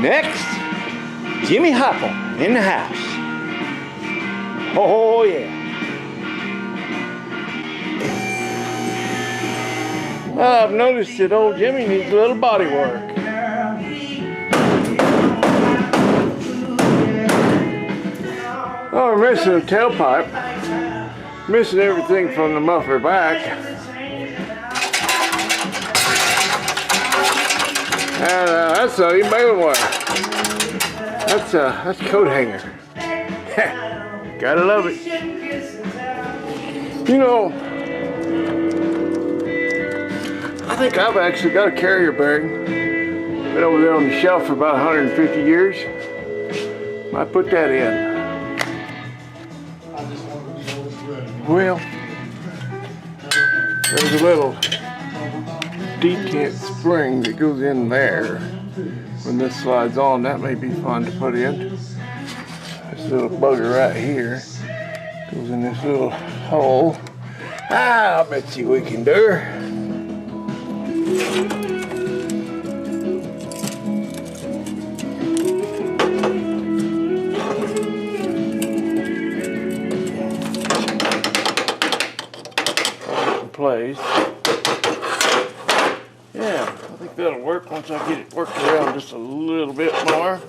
Next, Jimmy Hopple in the house. Oh yeah. Well, I've noticed that old Jimmy needs a little body work. Oh, we're missing the tailpipe. Missing everything from the muffler back. And that's not even baling wire. That's coat hanger. Gotta love it. You know, I think I've actually got a carrier bearing. Been over there on the shelf for about 150 years. Might put that in. Well, there's a little detent spring that goes in there. When this slides on, that may be fun to put in. This little bugger right here goes in this little hole. I'll bet you we can do her. Place. Yeah, I think that'll work once I get it worked around just a little bit more.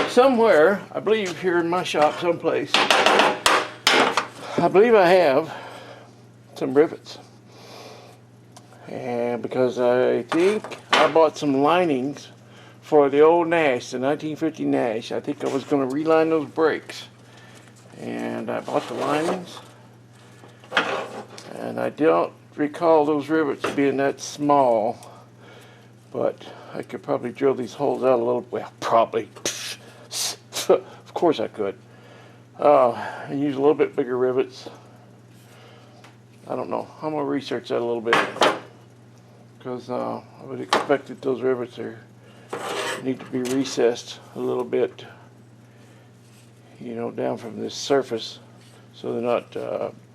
Somewhere, I believe here in my shop someplace, I believe I have some rivets. And because I think I bought some linings for the old Nash, the 1950 Nash. I think I was going to reline those brakes. And I bought the linings. And I don't recall those rivets being that small, but I could probably drill these holes out a little. Well, probably. Of course I could. And use a little bit bigger rivets. I don't know. I'm gonna research that a little bit because I would expect that those rivets need to be recessed a little bit. You know, down from this surface, so they're not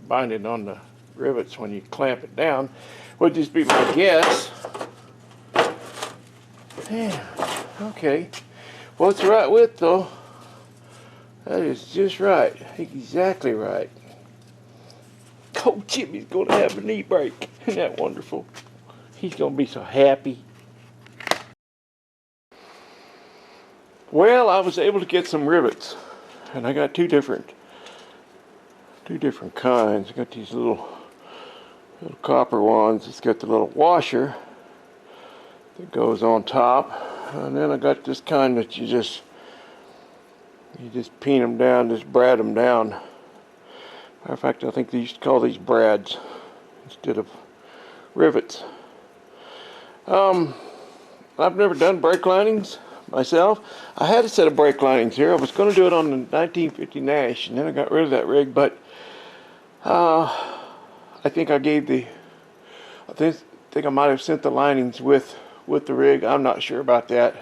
binding on the rivets when you clamp it down. Would just be my guess. Yeah, okay. Well, it's the right width though. That is just right. Exactly right. Oh, Jimmy's gonna have a knee break. Isn't that wonderful? He's gonna be so happy. Well, I was able to get some rivets, and I got two different kinds. I got these little copper ones. It's got the little washer that goes on top, and then I got this kind that you just peen them down, just brad them down. Matter of fact, I think they used to call these brads instead of rivets. I've never done brake linings myself. I had a set of brake linings here. I was going to do it on the 1950 Nash, and then I got rid of that rig, but I think I might have sent the linings with the rig. I'm not sure about that.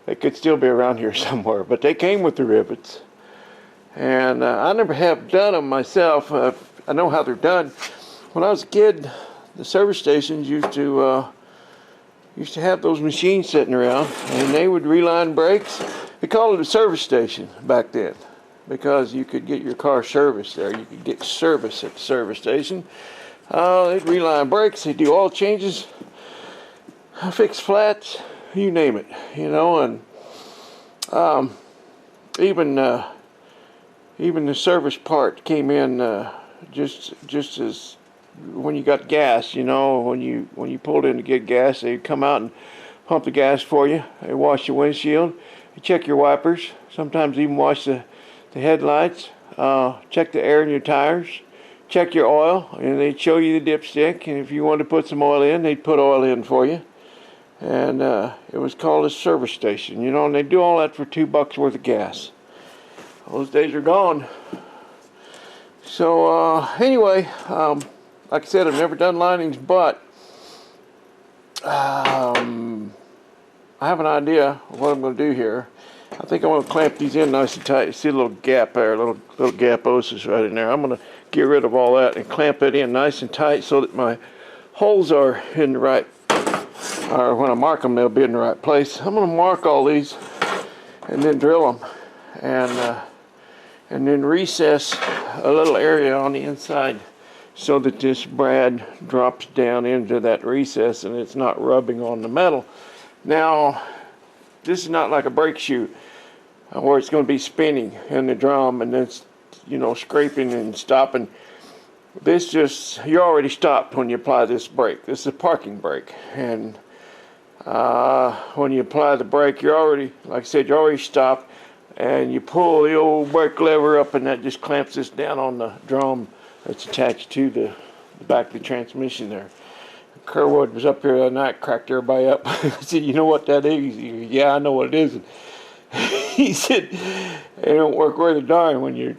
They could still be around here somewhere, but they came with the rivets. And I never have done them myself. I know how they're done. When I was a kid, the service stations used to have those machines sitting around, and they would reline brakes. They called it a service station back then, because you could get your car serviced there. You could get service at the service station. They'd reline brakes, they'd do oil changes, fix flats, you name it, you know. And even the service part came in just as when you got gas, you know, when you pulled in to get gas, they'd come out and pump the gas for you. They wash your windshield, they check your wipers, sometimes even wash the headlights, check the air in your tires, check your oil, and they'd show you the dipstick, and if you wanted to put some oil in, they'd put oil in for you. And it was called a service station, you know, and they'd do all that for $2 worth of gas. Those days are gone. So anyway, like I said, I've never done linings, but I have an idea of what I'm going to do here. I think I'm going to clamp these in nice and tight. See a little gap there, a little gaposis right in there. I'm going to get rid of all that and clamp it in nice and tight so that my holes are in the right or when I mark them, they'll be in the right place. I'm going to mark all these and then drill them, and then recess a little area on the inside so that this brad drops down into that recess and it's not rubbing on the metal. Now, this is not like a brake shoe where it's going to be spinning in the drum and then, you know, scraping and stopping. This just, you're already stopped when you apply this brake. This is a parking brake, and when you apply the brake, you're already, like I said, you're already stopped, and you pull the old brake lever up, and that just clamps this down on the drum that's attached to the back of the transmission there. Kerwood was up here the other night, cracked everybody up. I said, "You know what that is?" He goes, "Yeah, I know what it is." And he said, "It don't work worth a darn when you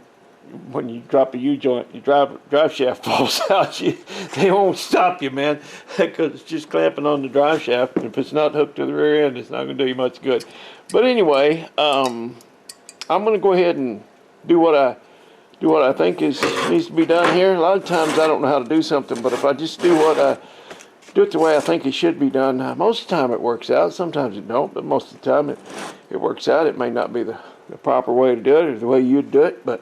drop a U-joint, your drive shaft falls out. They won't stop you, man, because it's just clamping on the drive shaft. And if it's not hooked to the rear end, it's not going to do you much good." But anyway, I'm going to go ahead and do what I think needs to be done here. A lot of times I don't know how to do something, but if I just do it the way I think it should be done, most of the time it works out. Sometimes it don't, but most of the time it works out. It may not be the proper way to do it or the way you'd do it, but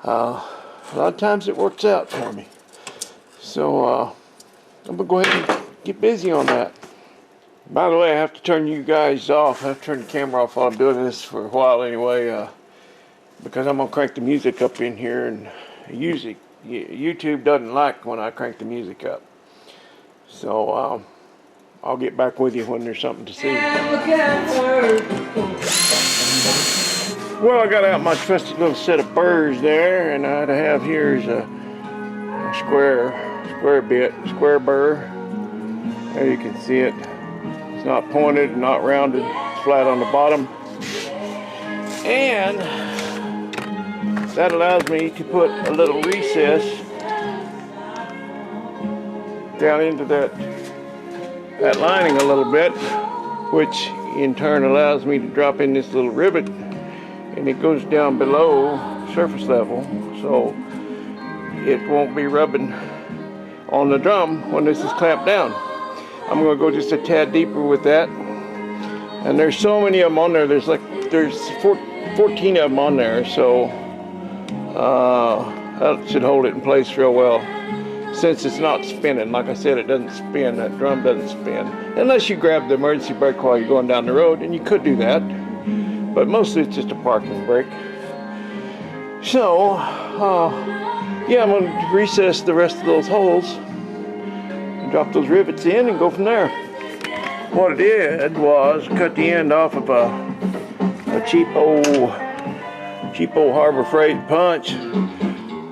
a lot of times it works out for me. So I'm going to go ahead and get busy on that. By the way, I have to turn you guys off. I have to turn the camera off while I'm doing this for a while anyway, because I'm going to crank the music up in here, and YouTube doesn't like when I crank the music up. So I'll get back with you when there's something to see. Well, I got out my trusty little set of burrs there, and what I have here is a square burr. There you can see it. It's not pointed, not rounded, it's flat on the bottom. And that allows me to put a little recess down into that lining a little bit, which in turn allows me to drop in this little rivet, and it goes down below surface level, so it won't be rubbing on the drum when this is clamped down. I'm going to go just a tad deeper with that, and there's so many of them on there. There's 14 of them on there, so that should hold it in place real well. Since it's not spinning, like I said, it doesn't spin. That drum doesn't spin unless you grab the emergency brake while you're going down the road, and you could do that, but mostly it's just a parking brake. So yeah, I'm going to recess the rest of those holes and drop those rivets in and go from there. What I did was cut the end off of a cheap old Harbor Freight punch.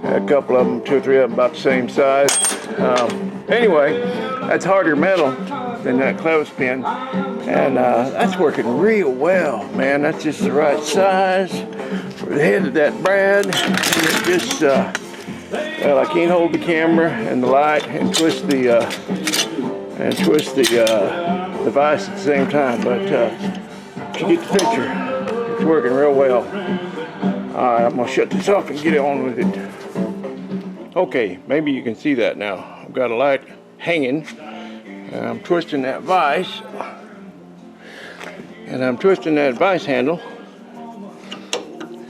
A couple of them, 2 or 3 of them about the same size. Anyway, that's harder metal than that clothespin, and that's working real well, man. That's just the right size for the head of that brad. And it just, well, I can't hold the camera and the light and twist the device at the same time, but you get the picture. It's working real well. Alright, I'm going to shut this off and get on with it. Okay, maybe you can see that now. I've got a light hanging, and I'm twisting that vise, and I'm twisting that vise handle,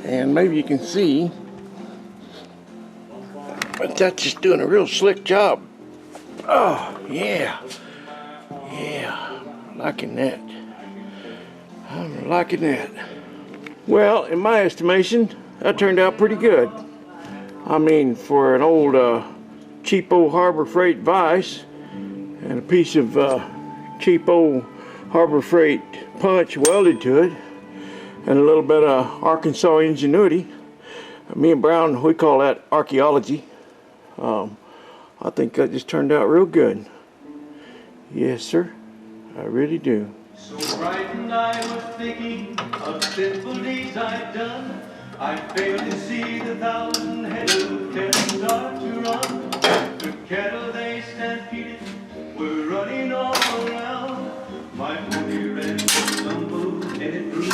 and maybe you can see, but that's just doing a real slick job. Oh, yeah, liking that. I'm liking that. Well, in my estimation, that turned out pretty good. I mean, for an old cheap old Harbor Freight vise and a piece of cheap old Harbor Freight punch welded to it, and a little bit of Arkansas ingenuity. Me and Brown, we call that archaeology. I think that just turned out real good. Yes, sir, I really do. So bright and I was thinking of simple deeds I'd done. I failed to see the 1,000 head of cattle start to run. The cattle they stampeded were running all around. My pony ran and stumbled and it threw me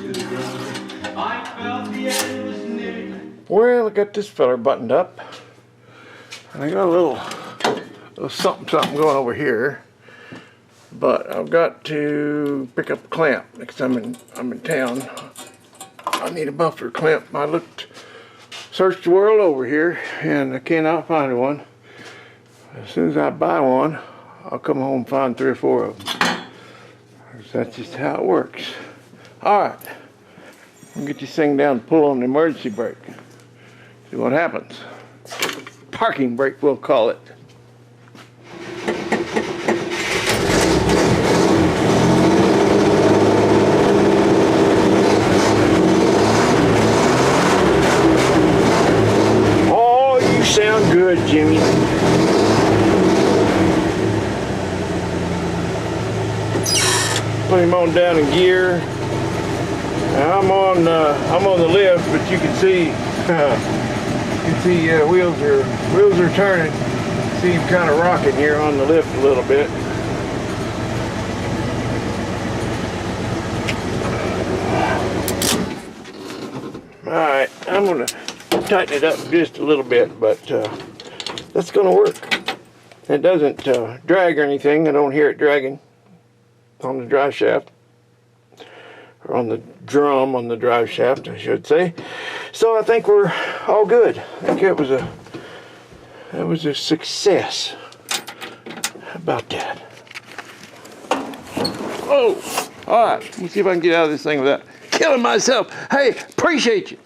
to the ground. I felt the end was near. Well, I got this feller buttoned up, and I got a little something going over here. But I've got to pick up a clamp because I'm in town. I need a muffler clamp. Searched the world over here and I cannot find one. As soon as I buy one, I'll come home and find 3 or 4 of them. That's just how it works. Alright, I'll get this thing down and pull on the emergency brake. See what happens. Parking brake, we'll call it. Oh, you sound good, Jimmy. Put him on down in gear. Now I'm on the lift, but you can see wheels are turning. See him kind of rocking here on the lift a little bit. All right, I'm gonna tighten it up just a little bit, but that's gonna work. It doesn't drag or anything. I don't hear it dragging on the drive shaft, or on the drum on the drive shaft, I should say. So I think we're all good. I think that was a success. How about that? Oh, all right. Let me see if I can get out of this thing without killing myself. Hey, appreciate you.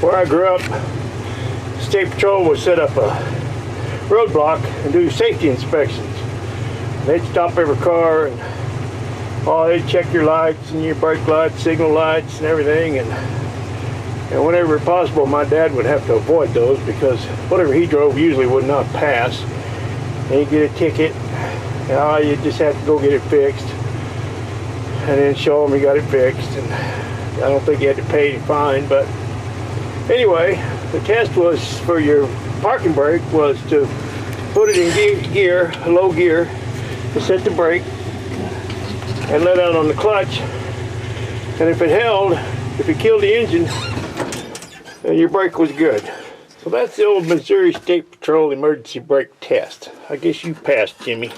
Where I grew up, State Patrol would set up a roadblock and do safety inspections. They'd stop every car and they'd check your lights and your brake lights, signal lights and everything, and whenever possible my dad would have to avoid those because whatever he drove usually would not pass. And he'd get a ticket. You just have to go get it fixed and then show him he got it fixed, and I don't think he had to pay the fine, but anyway, the test was for your parking brake was to put it in gear, low gear, to set the brake and let out on the clutch. And if it held, if it killed the engine, then your brake was good. So that's the old Missouri State Patrol emergency brake test. I guess you passed, Jimmy.